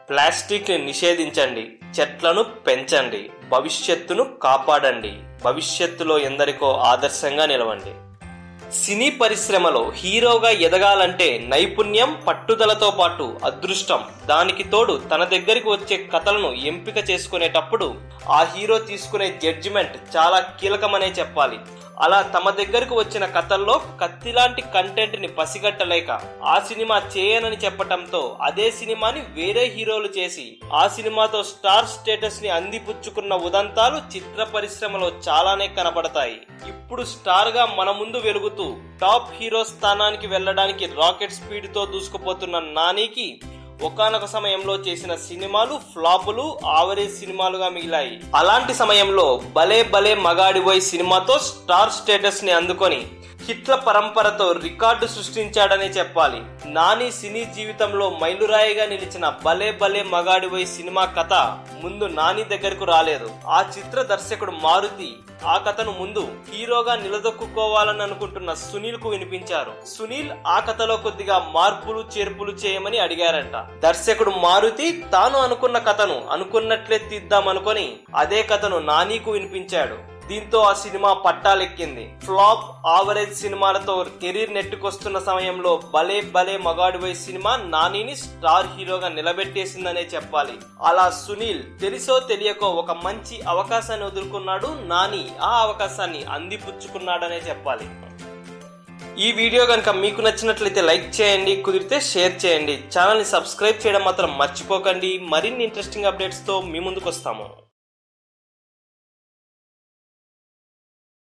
Plastic ని నిషేధించండి, చెట్లను పెంచండి, భవిష్యత్తును కాపాడండి, భవిష్యత్తులో ఎందరికో ఆదర్శంగా నిలవండి. సినీ పరిశ్రమలో హీరోగా ఎదగాలంటే నైపుణ్యం, పట్టుదలతో పాటు అదృష్టం, దానికి తోడు తన దగ్గరికి వచ్చే కథలను ఎంపిక చేసుకునేటప్పుడు ఆ హీరో తీసుకునే జడ్జిమెంట్ చాలా కీలకమనే చెప్పాలి. అలా తమ దగ్గరకు వచ్చిన కథల్లో కత్తిలాంటి కంటెంట్ ని పసిగట్టలేక ఆ సినిమా చేయనని చెప్పటంతో అదే సినిమాని వేరే హీరోలు చేసి ఆ సినిమాతో స్టార్ స్టేటస్ ని అందిపుచ్చుకున్న ఉదంతాలు చిత్ర పరిశ్రమలో చాలానే కనపడతాయి. ఇప్పుడు స్టార్ గా మన ముందు వెలుగుతూ టాప్ హీరో స్థానానికి వెళ్లడానికి రాకెట్ స్పీడ్ తో దూసుకుపోతున్న నానికి ఒకానొక సమయంలో చేసిన సినిమాలు ఫ్లాపులు, ఆవరేజ్ సినిమాలుగా మిగిలాయి. అలాంటి సమయంలో భలే భలే మగాడిబోయ్ సినిమాతో స్టార్ స్టేటస్ ని అందుకొని హిట్ల పరంపరతో రికార్డు సృష్టించాడనే చెప్పాలి. నాని సినీ జీవితంలో మైలురాయిగా నిలిచిన భలే భలే మగాడిబోయ్ సినిమా కథ ముందు నాని దగ్గరకు రాలేదు. ఆ చిత్ర దర్శకుడు మారుతి ఆ కథను ముందు హీరోగా నిలదొక్కుకోవాలని అనుకుంటున్న సునీల్ కు వినిపించారు. సునీల్ ఆ కథలో కొద్దిగా మార్పులు చేర్పులు చేయమని అడిగారంట. దర్శకుడు మారుతి తాను అనుకున్న కథను అనుకున్నట్లే తీద్దామనుకొని అదే కథను నానికి వినిపించాడు. దీంతో ఆ సినిమా పట్టాలెక్కింది. ఫ్లాప్, ఆవరేజ్ సినిమాలతో కెరీర్ నెట్టుకొస్తున్న సమయంలో భలే భలే మగాడిబోయ్ సినిమా నానిని స్టార్ హీరోగా నిలబెట్టేసిందనే చెప్పాలి. అలా సునీల్ తెలిసో తెలియకో ఒక మంచి అవకాశాన్ని వదులుకున్నాడు. నాని ఆ అవకాశాన్ని అందిపుచ్చుకున్నాడనే చెప్పాలి. ఈ వీడియో కనుక మీకు నచ్చినట్లయితే లైక్ చేయండి, కుదిరితే షేర్ చేయండి. ఛానల్ ని సబ్స్క్రైబ్ చేయడం మాత్రం మర్చిపోకండి. మరిన్ని ఇంట్రెస్టింగ్ అప్డేట్స్ తో మీ ముందుకు వస్తాము.